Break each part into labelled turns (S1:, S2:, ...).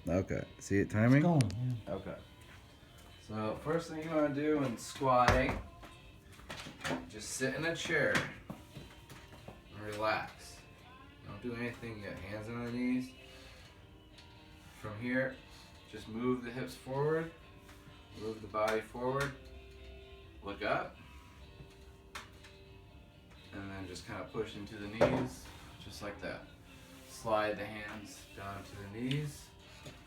S1: Okay. See it
S2: It's
S1: timing?
S2: going.
S1: Okay. So first thing you want to do when squatting, just sit in a chair and relax. Don't do anything. You got hands on the knees. From here, just move the hips forward, move the body forward, look up, and then just kind of push into the knees, just like that. Slide the hands down to the knees.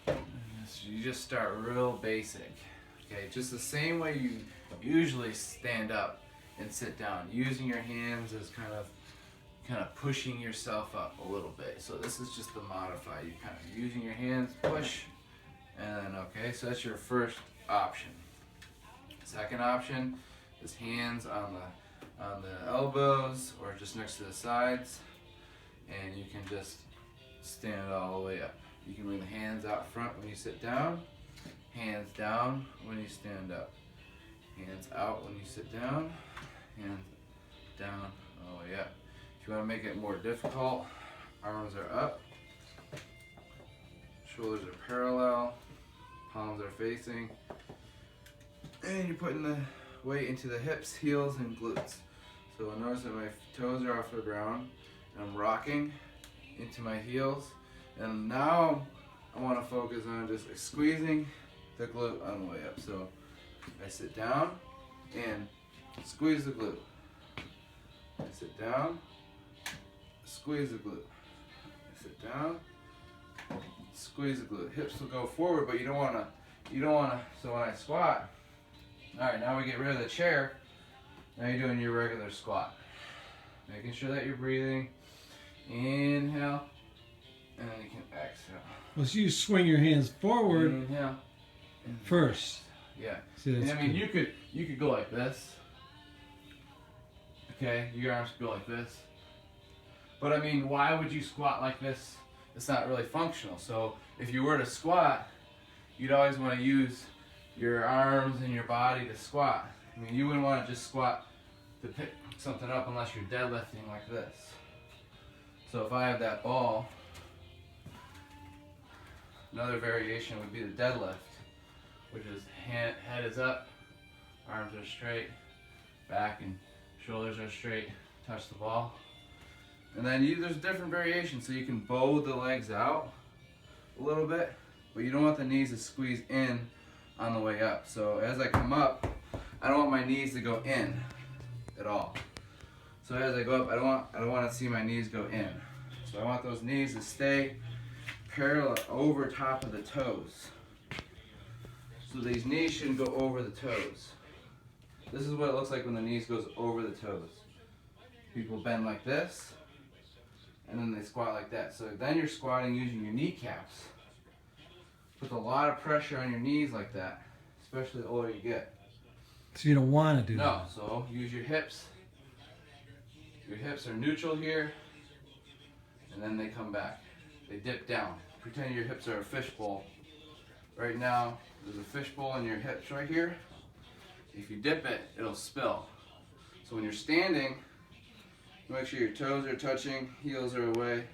S1: So you just start real basic. Okay, just the same way you usually stand up and sit down, using your hands as kind of pushing yourself up a little bit. So this is just the modify. You kind of using your hands, push, and then okay. So that's your first option. Second option is hands on the elbows or just next to the sides, and you can just stand all the way up. You can bring the hands out front when you sit down, hands down when you stand up, hands out when you sit down, hands down all the way up. If you want to make it more difficult, arms are up, shoulders are parallel, palms are facing, and you're putting the weight into the hips, heels, and glutes. So notice that my toes are off the ground, and I'm rocking into my heels. And now I want to focus on just squeezing the glute on the way up. So I sit down and squeeze the glute. I sit down, squeeze the glute. I sit down, squeeze the glute. Hips will go forward, but you don't want to, so when I squat, all right, now we get rid of the chair. Now you're doing your regular squat. Making sure that you're breathing. Inhale. And then you can exhale.
S2: Well, so you swing your hands forward
S1: Inhale.
S2: first.
S1: Yeah.
S2: See,
S1: And
S2: that's
S1: I mean,
S2: good.
S1: you could go like this. Okay, your arms could go like this. But I mean, why would you squat like this? It's not really functional. So if you were to squat, you'd always want to use your arms and your body to squat. I mean, you wouldn't want to just squat to pick something up unless you're deadlifting like this. So if I have that ball, another variation would be the deadlift, which is head is up, arms are straight, back and shoulders are straight, touch the ball. And then there's different variations, so you can bow the legs out a little bit, but you don't want the knees to squeeze in on the way up. So as I come up, I don't want my knees to go in at all. So as I go up, I don't want to see my knees go in. So I want those knees to stay parallel over top of the toes. So these knees shouldn't go over the toes. This is what it looks like when the knees goes over the toes. People bend like this, and then they squat like that. So then you're squatting using your kneecaps. Puts a lot of pressure on your knees like that, especially the older you get.
S2: So you don't want to do
S1: No, so use your hips. Your hips are neutral here, and then they come back. They dip down. Pretend your hips are a fishbowl. Right now, there's a fishbowl in your hips right here. If you dip it, it'll spill. So when you're standing, make sure your toes are touching, heels are away.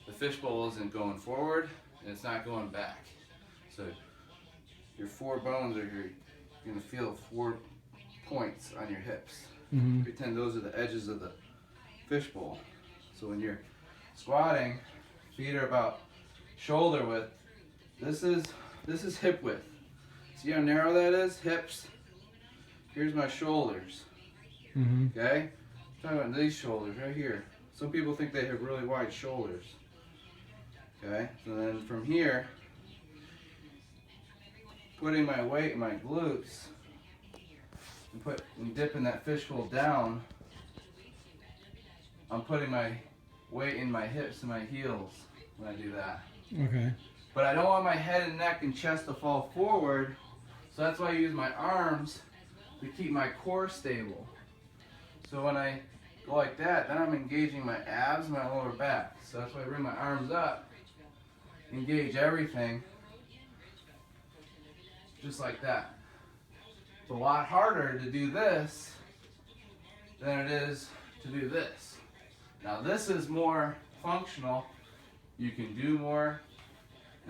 S1: The fishbowl isn't going forward, and it's not going back. So your four bones are here. You're gonna feel 4 points on your hips.
S2: Mm-hmm.
S1: Pretend those are the edges of the fishbowl. So when you're squatting, feet are about shoulder width. This is hip width. See how narrow that is? Hips. Here's my shoulders.
S2: Mm-hmm.
S1: Okay? I'm talking about these shoulders right here. Some people think they have really wide shoulders. Okay? So then from here, putting my weight in my glutes, and dipping that fishbowl down, I'm putting my weight in my hips and my heels when I do that.
S2: Okay.
S1: But I don't want my head and neck and chest to fall forward, so that's why I use my arms to keep my core stable. So when I go like that, then I'm engaging my abs and my lower back. So that's why I bring my arms up, engage everything, just like that. It's a lot harder to do this than it is to do this. Now this is more functional. You can do more,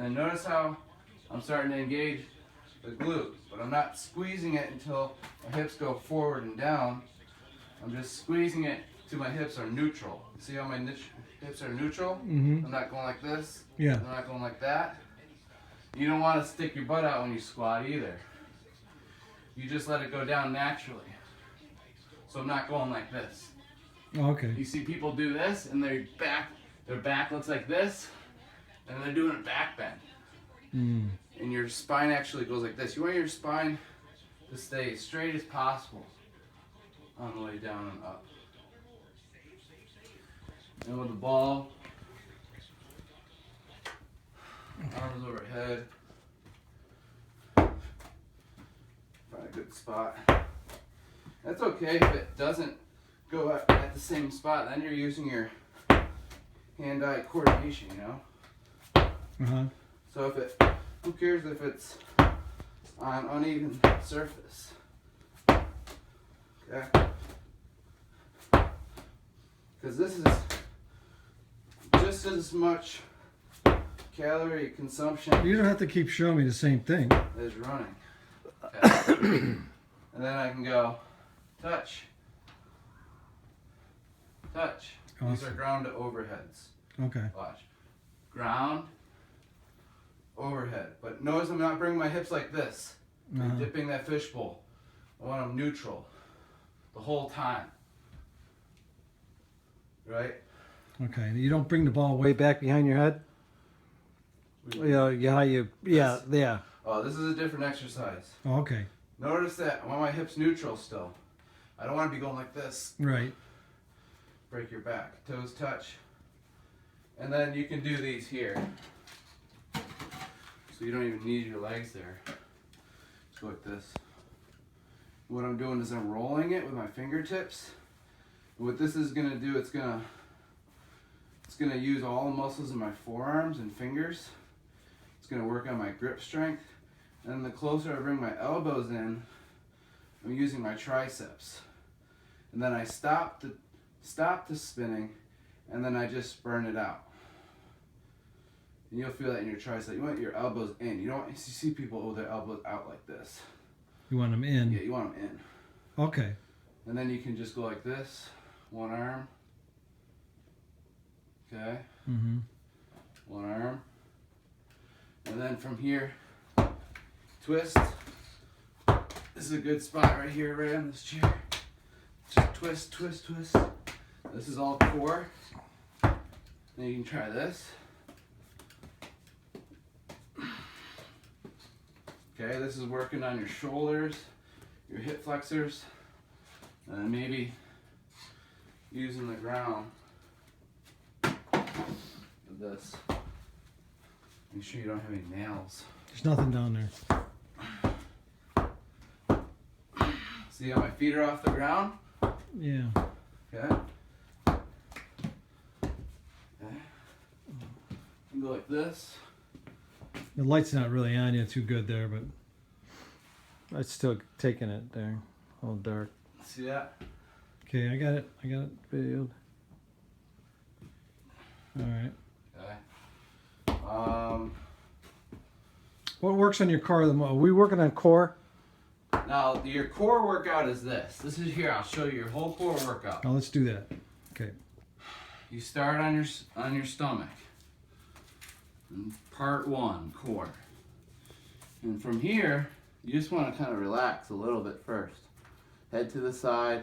S1: And notice how I'm starting to engage the glute, but I'm not squeezing it until my hips go forward and down. I'm just squeezing it till my hips are neutral. See how my hips are neutral?
S2: Mm-hmm.
S1: I'm not going like this.
S2: Yeah.
S1: I'm not going like that. You don't want to stick your butt out when you squat either. You just let it go down naturally. So I'm not going like this.
S2: Okay.
S1: You see people do this and their back looks like this, and they're doing a back bend.
S2: Mm.
S1: And your spine actually goes like this. You want your spine to stay as straight as possible on the way down and up. And with the ball, arms overhead. Find a good spot. That's okay if it doesn't go at the same spot. Then you're using your hand-eye coordination, you know?
S2: Uh-huh.
S1: So who cares if it's on uneven surface? Okay? Because this is just as much calorie consumption
S2: You don't have to keep showing me the same thing.
S1: as running. Okay? And then I can go touch, touch. These are
S2: Awesome.
S1: ground to overheads.
S2: Okay.
S1: Watch. Ground, overhead. But notice I'm not bringing my hips like this. I'm
S2: Uh-huh.
S1: dipping that fishbowl. I want them neutral the whole time. Right?
S2: Okay. You don't bring the ball way back behind your head? Yeah.
S1: Oh, this is a different exercise.
S2: Oh, okay.
S1: Notice that I want my hips neutral still. I don't want to be going like this.
S2: Right.
S1: Break your back. Toes touch. And then you can do these here. So you don't even need your legs there. Just go like this. What I'm doing is I'm rolling it with my fingertips. What this is gonna do, it's gonna use all the muscles in my forearms and fingers. It's gonna work on my grip strength. And the closer I bring my elbows in, I'm using my triceps. And then I stop the spinning, and then I just burn it out. And you'll feel that in your tricep. You want your elbows in. You don't want, you see people with their elbows out like this.
S2: You want them in?
S1: Yeah, you want them in.
S2: Okay.
S1: And then you can just go like this, one arm. Okay,
S2: Mm-hmm.
S1: one arm. And then from here, twist. This is a good spot right here, right on this chair. Just twist, twist, twist. This is all core. Then you can try this. Okay, this is working on your shoulders, your hip flexors, and then maybe using the ground with this. Make sure you don't have any nails.
S2: There's nothing down there.
S1: See how my feet are off the ground?
S2: Yeah.
S1: Okay. Okay. And go like this.
S2: The light's not really on you too good there, but it's still taking it there. All dark.
S1: See that?
S2: Okay, I got it videoed. All right.
S1: Okay.
S2: What works on your core the most? Are we working on core?
S1: Now your core workout is this. This is here. I'll show you your whole core workout.
S2: Now let's do that. Okay.
S1: You start on your stomach. And part 1, core. And from here, you just want to kind of relax a little bit first. Head to the side.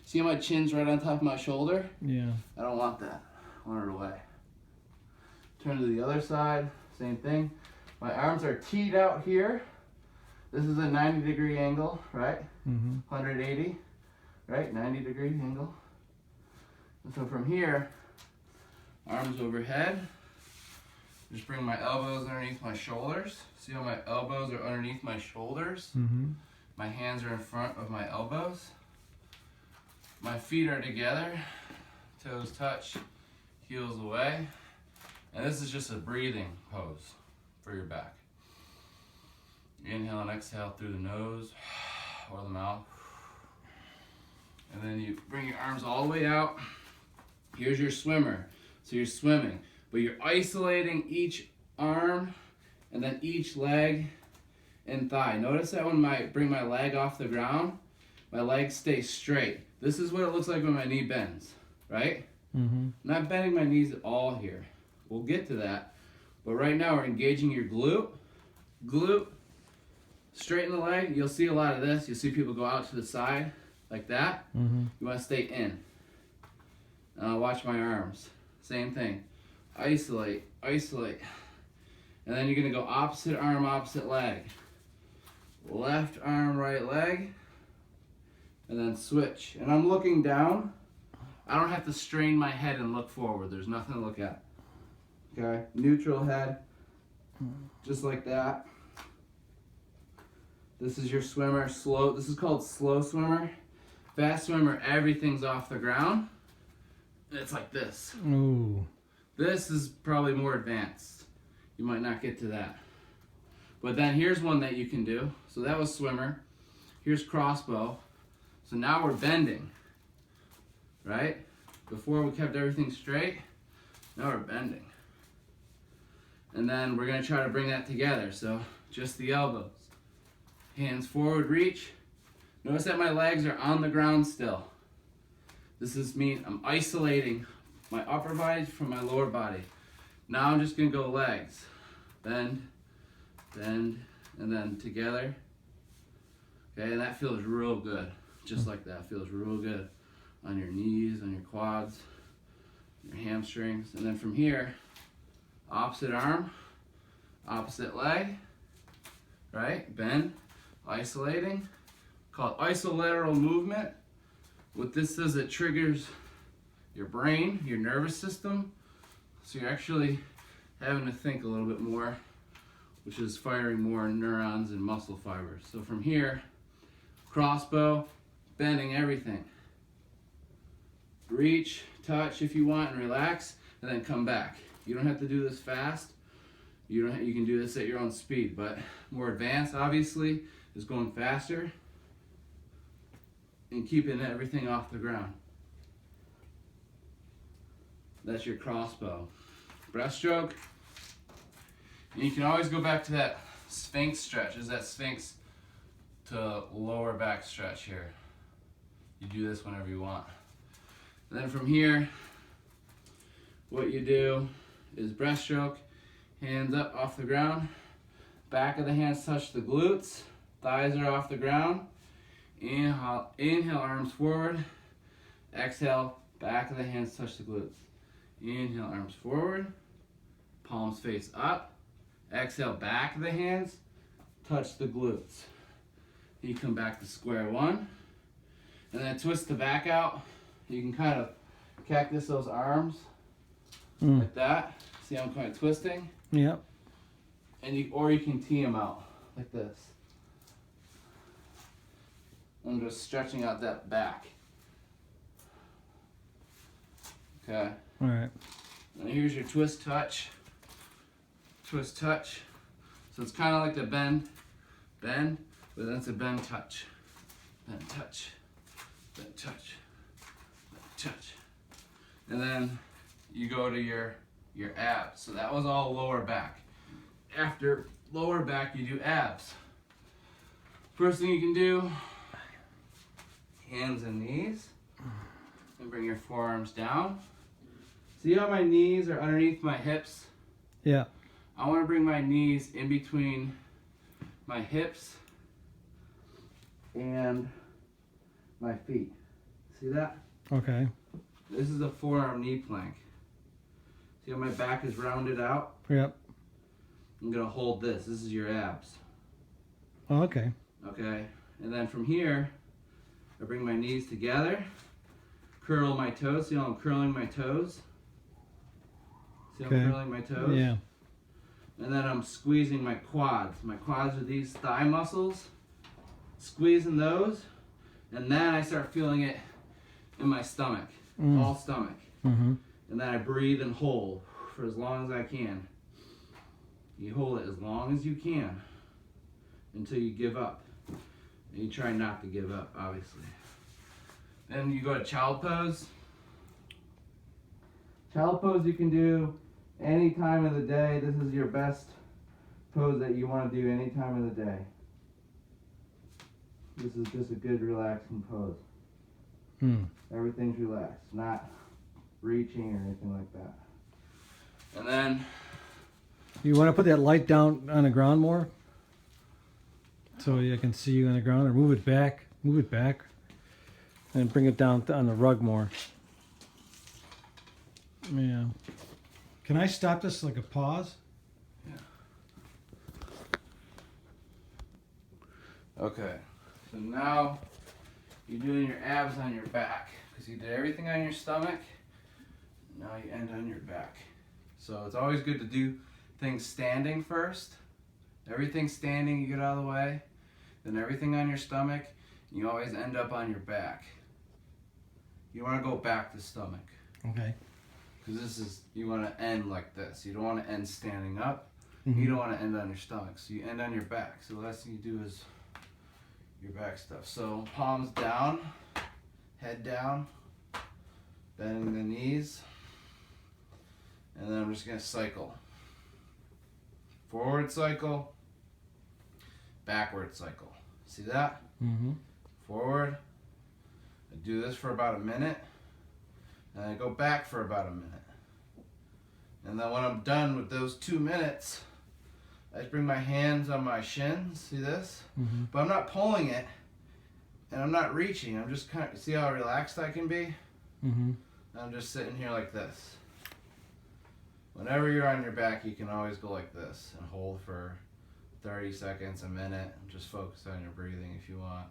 S1: See how my chin's right on top of my shoulder?
S2: Yeah.
S1: I don't want that. I want it away. Turn to the other side, same thing. My arms are teed out here. This is a 90-degree angle, right?
S2: Mm-hmm.
S1: 180, right? 90-degree angle. And so from here, arms overhead. Just bring my elbows underneath my shoulders. See how my elbows are underneath my shoulders?
S2: Mm-hmm.
S1: My hands are in front of my elbows. My feet are together. Toes touch, heels away. And this is just a breathing pose for your back. Inhale and exhale through the nose or the mouth. And then you bring your arms all the way out. Here's your swimmer. So you're swimming, but you're isolating each arm and then each leg and thigh. Notice that when I bring my leg off the ground, my leg stays straight. This is what it looks like when my knee bends, right? I'm not bending my knees at all here. We'll get to that. But right now we're engaging your glute, straighten the leg. You'll see a lot of this. You'll see people go out to the side like that. You want to stay in. Watch my arms. Same thing. Isolate, isolate. And then you're going to go opposite arm, opposite leg. Left arm, right leg. And then switch. And I'm looking down. I don't have to strain my head and look forward. There's nothing to look at. Okay? Neutral head. Just like that. This is your swimmer. Slow. This is called slow swimmer. Fast swimmer, everything's off the ground. It's like this.
S2: Ooh.
S1: This is probably more advanced. You might not get to that. But then here's one that you can do. So that was swimmer. Here's crossbow. So now we're bending. Right? Before we kept everything straight. Now we're bending. And then we're going to try to bring that together. So just the elbows. Hands forward, reach. Notice that my legs are on the ground still. This is me, I'm isolating my upper body from my lower body. Now I'm just gonna go legs. Bend, bend, and then together. Okay, and that feels real good. Just like that, feels real good. On your knees, on your quads, your hamstrings. And then from here, opposite arm, opposite leg, right? Bend, isolating. Called isolateral movement. What this does, it triggers your brain, your nervous system. So you're actually having to think a little bit more, which is firing more neurons and muscle fibers. So from here, crossbow, bending everything. Reach, touch if you want, and relax, and then come back. You don't have to do this fast. You can do this at your own speed, but more advanced, obviously, is going faster and keeping everything off the ground. That's your crossbow. Breaststroke. And you can always go back to that Sphinx stretch. Is that Sphinx to lower back stretch here. You do this whenever you want. And then from here, what you do is breaststroke, hands up off the ground, back of the hands touch the glutes, thighs are off the ground. Inhale, arms forward. Exhale, back of the hands touch the glutes. Inhale, arms forward. Palms face up. Exhale, back of the hands touch the glutes. You come back to square one. And then twist the back out. You can kind of cactus those arms like that. See how I'm kind of twisting?
S2: Yep.
S1: And you can tee them out like this. I'm just stretching out that back. Okay.
S2: All right.
S1: And here's your twist touch. Twist touch. So it's kind of like the bend, but then it's a bend touch. Bend touch. Bend touch. Bend touch. And then you go to your abs. So that was all lower back. After lower back, you do abs. First thing you can do, hands and knees, and bring your forearms down. See how my knees are underneath my hips?
S2: Yeah.
S1: I want to bring my knees in between my hips and my feet. See that?
S2: Okay.
S1: This is a forearm knee plank. See how my back is rounded out?
S2: Yep.
S1: I'm going to hold this. This is your abs.
S2: Oh, okay.
S1: Okay? And then from here, I bring my knees together, curl my toes. See how I'm curling my toes? See how I'm curling my toes?
S2: Yeah.
S1: And then I'm squeezing my quads. My quads are these thigh muscles. Squeezing those. And then I start feeling it in my stomach. All stomach.
S2: Mm-hmm.
S1: And then I breathe and hold for as long as I can. You hold it as long as you can until you give up. And you try not to give up, obviously. Then you go to child pose. Child pose you can do any time of the day. This is your best pose that you want to do any time of the day. This is just a good relaxing pose. Everything's relaxed, not reaching or anything like that. And then
S2: You want to put that light down on the ground more? So I can see you on the ground, or move it back, and bring it down on the rug more. Yeah. Can I stop this like a pause?
S1: okay, so now you're doing your abs on your back because you did everything on your stomach. Now you end on your back. So it's always good to do things standing first. Everything standing, you get out of the way. Then everything on your stomach, you always end up on your back. You want to go back to stomach.
S2: Okay.
S1: Because this is, you want to end like this. You don't want to end standing up. You don't want to end on your stomach. So you end on your back. So the last thing you do is your back stuff. So palms down, head down, bending the knees. And then I'm just going to cycle. Forward cycle, backward cycle. See that? Forward. I do this for about a minute. And I go back for about a minute. And then when I'm done with those 2 minutes, I just bring my hands on my shins. See this? But I'm not pulling it. And I'm not reaching. I'm just kind of, see how relaxed I can be? I'm just sitting here like this. Whenever you're on your back, you can always go like this and hold for 30 seconds, a minute. Just focus on your breathing if you want.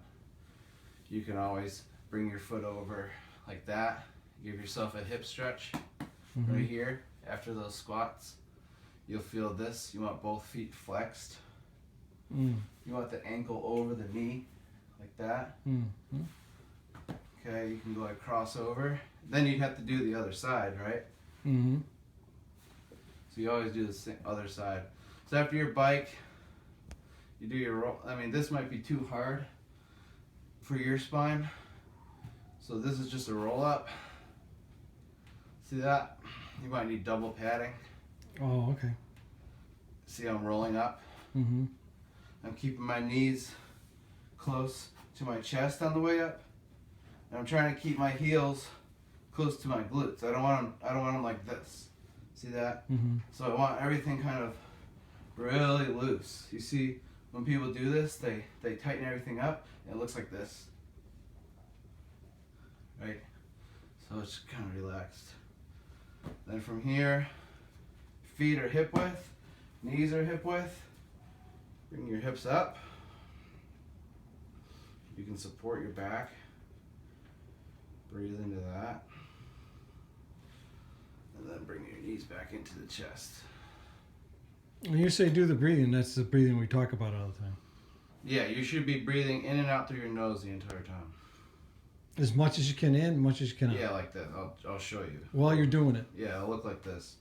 S1: You can always bring your foot over like that. Give yourself a hip stretch right here after those squats. You'll feel this. You want both feet flexed. You want the ankle over the knee like that. Okay, you can go like cross over. Then you have to do the other side, right? So you always do the other side. So after your bike, you do your roll. I mean, this might be too hard for your spine. So this is just a roll up. See that? You might need double padding.
S2: Oh, okay.
S1: See how I'm rolling up? I'm keeping my knees close to my chest on the way up. And I'm trying to keep my heels close to my glutes. I don't want them like this. See that? So I want everything kind of really loose. You see, when people do this, they tighten everything up, and it looks like this. Right? So it's kind of relaxed. Then from here, feet are hip width, knees are hip width. Bring your hips up. You can support your back. Breathe into that. And then bring your knees back into the chest.
S2: When you say do the breathing, that's the breathing we talk about all the time.
S1: Yeah, you should be breathing in and out through your nose the entire time.
S2: As much as you can in, as much as you can out.
S1: Yeah, like that. I'll show you.
S2: While you're doing it.
S1: Yeah, it'll look like this.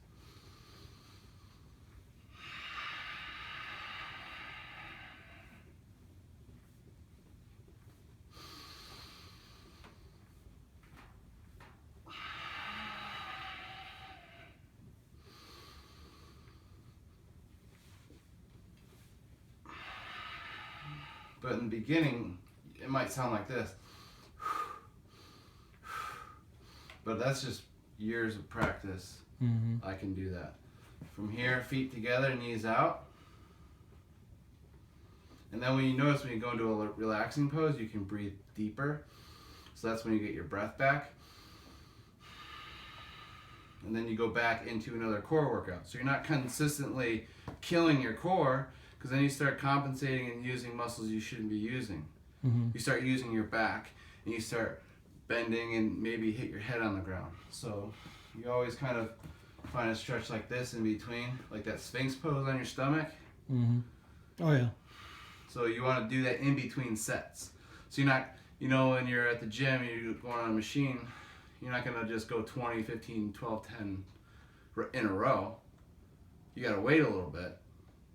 S1: But in the beginning, it might sound like this. But that's just years of practice. I can do that. From here, feet together, knees out. And then when you notice when you go into a relaxing pose, you can breathe deeper. So that's when you get your breath back. And then you go back into another core workout. So you're not consistently killing your core, because then you start compensating and using muscles you shouldn't be using. You start using your back, and you start bending and maybe hit your head on the ground. So you always kind of find a stretch like this in between, like that Sphinx pose on your stomach.
S2: Oh, yeah.
S1: So you want to do that in between sets. So you're not, when you're at the gym, you're going on a machine, you're not going to just go 20, 15, 12, 10 in a row. You got to wait a little bit.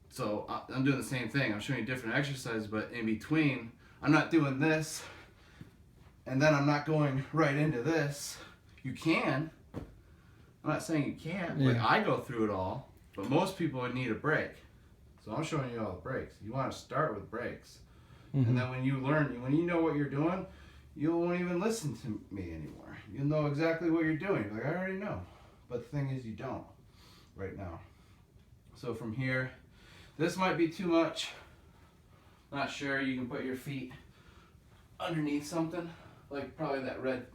S1: So I'm doing the same thing. I'm showing you different exercises, but in between, I'm not doing this, and then I'm not going right into this. You can. I'm not saying you can't.
S2: Yeah.
S1: Like, I go through it all, but most people would need a break. So I'm showing you all the breaks. You want to start with breaks.
S2: Mhm.
S1: And then when you learn, when you know what you're doing, you won't even listen to me anymore. You'll know exactly what you're doing. You're like, I already know. But the thing is, you don't right now. So from here, this might be too much. Not sure. You can put your feet underneath something, like probably that red,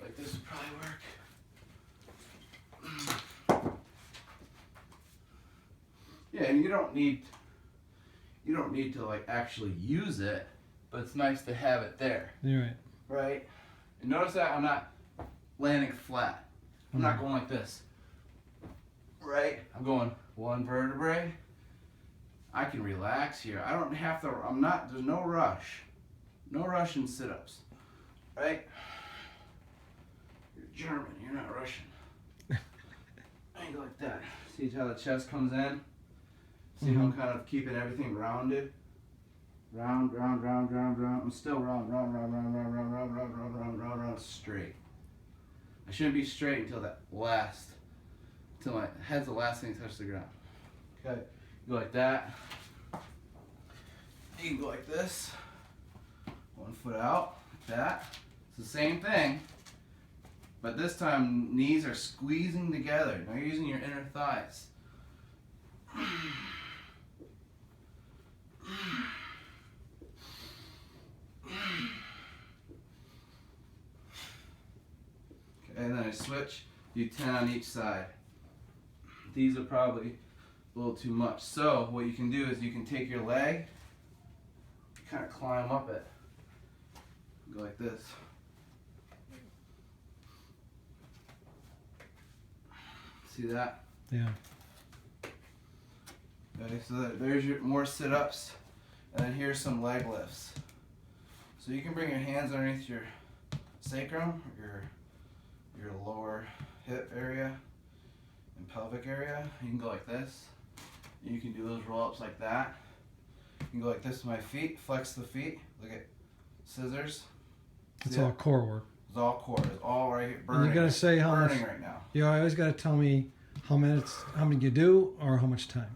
S1: like this would probably work. Yeah, and you don't need to like actually use it, but it's nice to have it there,
S2: You're right.
S1: right? And notice that I'm not landing flat. I'm not going like this, right? I'm going one vertebrae. I can relax here. I don't have to. There's no rush. No rush in sit-ups, right? You're German. You're not Russian. Angle like that. See how the chest comes in? See how I'm kind of keeping everything rounded? Round, round, round, round, round. I'm still round, round, round, round, round, round, round, round, round, round, round, round, straight. I shouldn't be straight until my head's the last thing to touch the ground. Okay, you go like that. You can go like this. 1 foot out, like that. It's the same thing, but this time knees are squeezing together. Now you're using your inner thighs. Okay, and then I switch, do 10 on each side. These are probably a little too much. So what you can do is you can take your leg, kind of climb up it. Go like this. See that?
S2: Yeah.
S1: Okay, so there's your more sit-ups, and then here's some leg lifts. So you can bring your hands underneath your sacrum, your lower hip area and pelvic area. You can go like this. You can do those roll-ups like that. You can go like this with my feet, flex the feet. Look at scissors.
S2: It's
S1: See
S2: all
S1: that?
S2: core work.
S1: It's all core. It's all right here.
S2: And
S1: Burning.
S2: you gotta say how much.
S1: Burning right now.
S2: You always gotta tell me how many you do or how much time.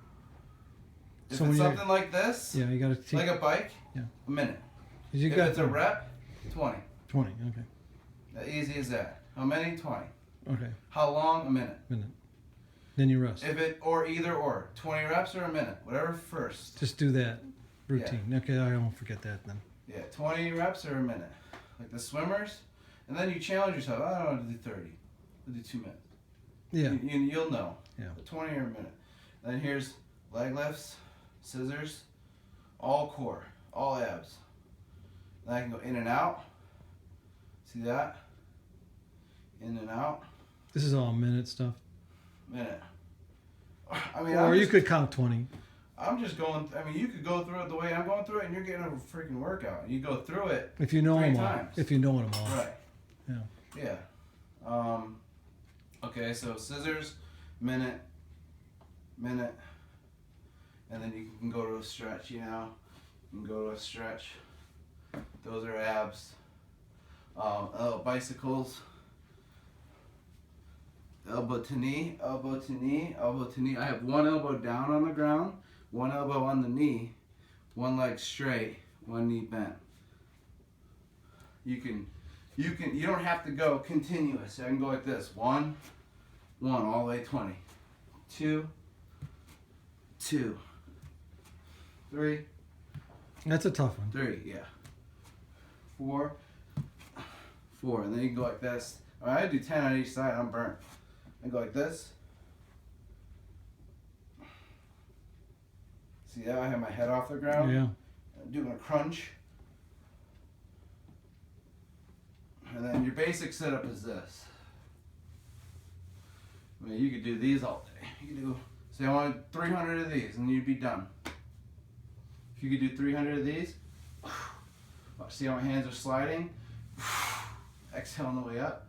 S1: If
S2: So
S1: it's
S2: when you're-
S1: something like this,
S2: Yeah, you gotta take.
S1: like a bike,
S2: Yeah.
S1: a minute.
S2: You
S1: If
S2: got
S1: it's a rep, 20.
S2: 20. Okay.
S1: That easy as that. How many? 20.
S2: Okay.
S1: How long? A minute.
S2: Minute. Then you rest.
S1: If it or either or 20 reps or a minute, whatever first.
S2: Just do that routine. Okay, I won't forget that then.
S1: Yeah, 20 reps or a minute, like the swimmers, and then you challenge yourself. I don't want to do 30. I'll do 2 minutes.
S2: Yeah.
S1: You'll know.
S2: Yeah.
S1: 20 or a minute. Then here's leg lifts, scissors, all core, all abs. Then I can go in and out. See that? In and out.
S2: This is all minute stuff.
S1: Minute. I mean,
S2: Or you could count 20.
S1: I'm just going. I mean, you could go through it the way I'm going through it, and you're getting a freaking workout. You go through it.
S2: If you know
S1: 3
S2: them all.
S1: times.
S2: If you know them all.
S1: Right.
S2: Yeah.
S1: Yeah. Okay, so scissors, minute, and then you can go to a stretch. You know, you can go to a stretch. Those are abs. Bicycles. Elbow to knee, elbow to knee, elbow to knee. I have one elbow down on the ground, one elbow on the knee, one leg straight, one knee bent. You don't have to go continuous. I can go like this. 1, all the way 20. 2, 3,
S2: That's a tough one.
S1: 3, yeah. 4, and then you can go like this. I do 10 on each side, I'm burnt. I go like this. See how I have my head off the ground?
S2: Yeah.
S1: I'm doing a crunch. And then your basic setup is this. I mean, you could do these all day. You could do, say I want 300 of these and you'd be done. If you could do 300 of these, see how my hands are sliding? Exhale on the way up.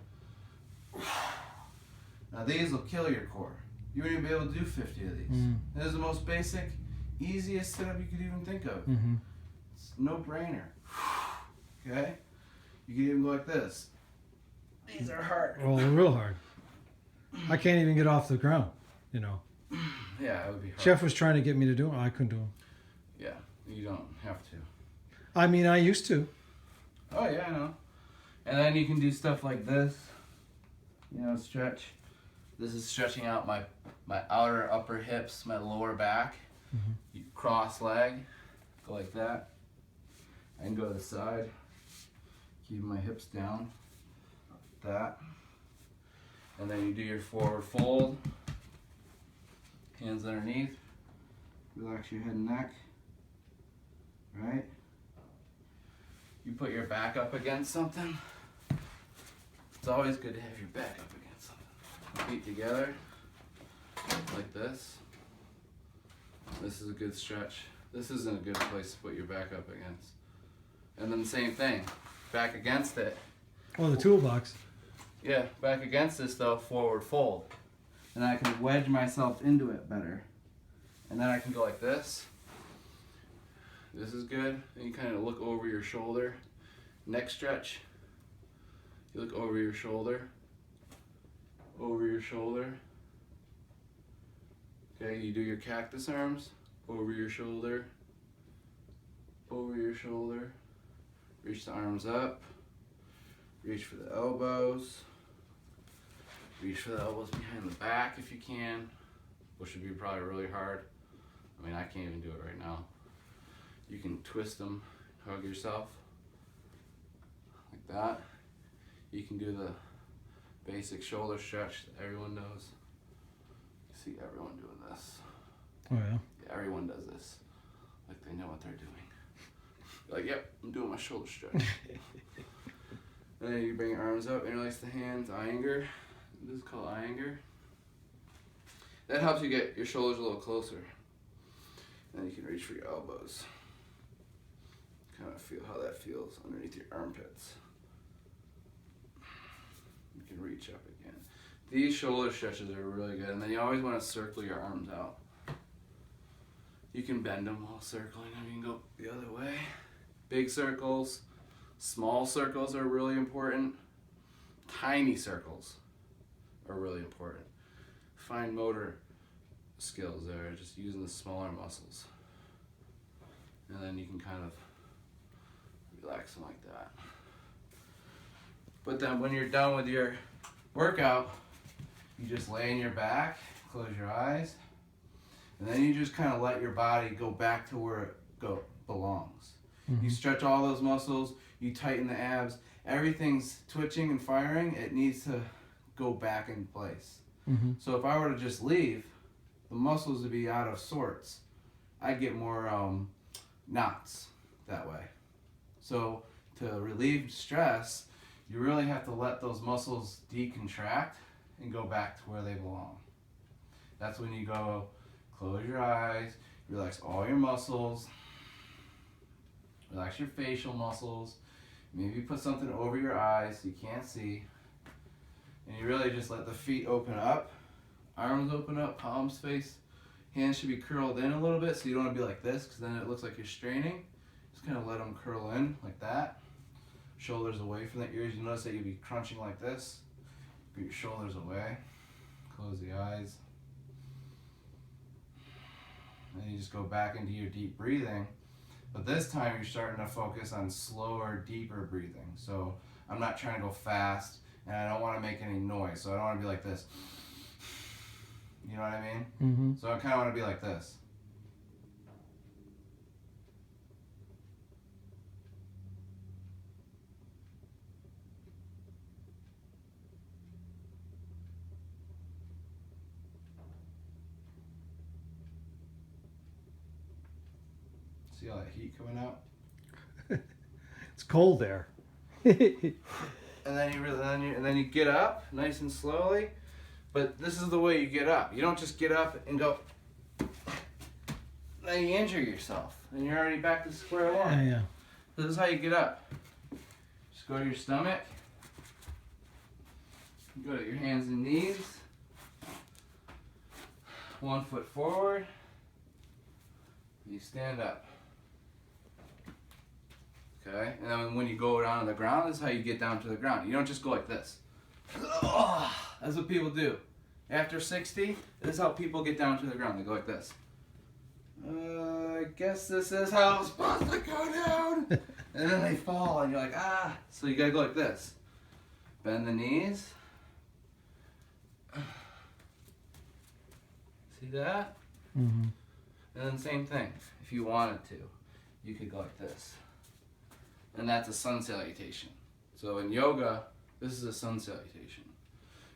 S1: Now these will kill your core. You wouldn't even be able to do 50 of these. This is the most basic, easiest setup you could even think of.
S2: Mm-hmm.
S1: It's no brainer. Okay? You can even go like this. These are hard.
S2: Well, they're real hard. I can't even get off the ground, you know.
S1: Yeah, it would be hard.
S2: Jeff was trying to get me to do it. I couldn't do them.
S1: Yeah, you don't have to.
S2: I mean, I used to.
S1: Oh yeah, I know. And then you can do stuff like this. You know, stretch. This is stretching out my outer upper hips, my lower back. You cross leg, go like that. I can go to the side, keeping my hips down, like that. And then you do your forward fold, hands underneath, relax your head and neck, right? You put your back up against something. It's always good to have your back up against something. Feet together, like this. This is a good stretch. This isn't a good place to put your back up against. And then the same thing, back against it.
S2: Oh, the toolbox.
S1: Yeah, back against this though, forward fold. And I can wedge myself into it better. And then I can go like this. This is good. And you kind of look over your shoulder. Neck stretch. You look over your shoulder. Over your shoulder. Okay, you do your cactus arms. Over your shoulder. Over your shoulder. Reach the arms up. Reach for the elbows. Reach for the elbows behind the back if you can, which would be probably really hard. I mean, I can't even do it right now. You can twist them, hug yourself, like that. You can do the basic shoulder stretch that everyone knows. You see everyone doing this.
S2: Oh, yeah.
S1: Yeah, everyone does this. Like they know what they're doing. Like, yep, I'm doing my shoulder stretch. And then you bring your arms up, interlace the hands, Iyengar. This is called Iyengar. That helps you get your shoulders a little closer. And then you can reach for your elbows. Kind of feel how that feels underneath your armpits. You can reach up again. These shoulder stretches are really good. And then you always want to circle your arms out. You can bend them while circling them. You can go the other way. Big circles. Small circles are really important. Tiny circles are really important. Fine motor skills there, just using the smaller muscles. And then you can kind of relax them like that. But then when you're done with your workout, you just lay on your back, close your eyes, and then you just kind of let your body go back to where it belongs. You stretch all those muscles, you tighten the abs, everything's twitching and firing, it needs to go back in place. So if I were to just leave, the muscles would be out of sorts. I'd get more knots that way. So to relieve stress, you really have to let those muscles decontract and go back to where they belong. That's when you go, close your eyes, relax all your muscles, relax your facial muscles, maybe put something over your eyes so you can't see. And you really just let the feet open up, arms open up, palms face, hands should be curled in a little bit so you don't want to be like this because then it looks like you're straining. Just kind of let them curl in like that. Shoulders away from the ears. You notice that you'll be crunching like this. Put your shoulders away. Close the eyes. And you just go back into your deep breathing. But this time you're starting to focus on slower, deeper breathing. So I'm not trying to go fast and I don't want to make any noise. So I don't want to be like this. You know what I mean? So I kind of want to be like this. See all that heat coming out?
S2: It's cold there.
S1: And then you get up nice and slowly. But this is the way you get up. You don't just get up and go. Then you injure yourself, and you're already back to square one.
S2: Yeah.
S1: This is how you get up. Just go to your stomach. Go to your hands and knees. 1 foot forward. You stand up. Okay? And then when you go down to the ground, this is how you get down to the ground. You don't just go like this. That's what people do. After 60, this is how people get down to the ground. They go like this. I guess this is how I'm supposed to go down. And then they fall, and you're like, ah. So you gotta go like this. Bend the knees. See that?
S2: Mm-hmm.
S1: And then same thing. If you wanted to, you could go like this. And that's a sun salutation. So in yoga, this is a sun salutation.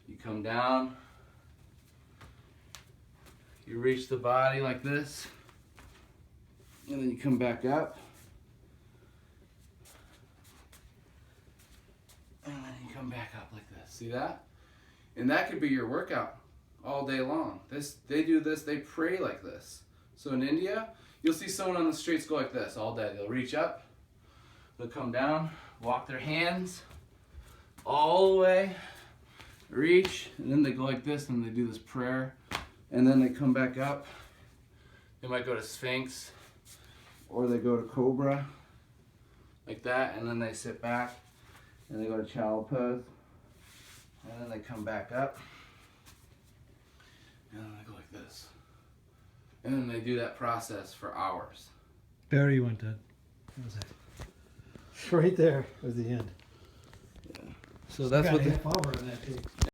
S1: You come down, you reach the body like this, and then you come back up, and then you come back up like this. See that? And that could be your workout all day long. They do this, they pray like this. So in India, you'll see someone on the streets go like this all day. They'll reach up, they'll come down, walk their hands all the way, reach, and then they go like this and they do this prayer, and then they come back up. They might go to Sphinx, or they go to Cobra, like that, and then they sit back, and they go to Child Pose, and then they come back up, and then they go like this. And then they do that process for hours.
S2: Barry, you went dead. What was that? Right there was the end.
S1: So that's what
S2: half hour on that takes.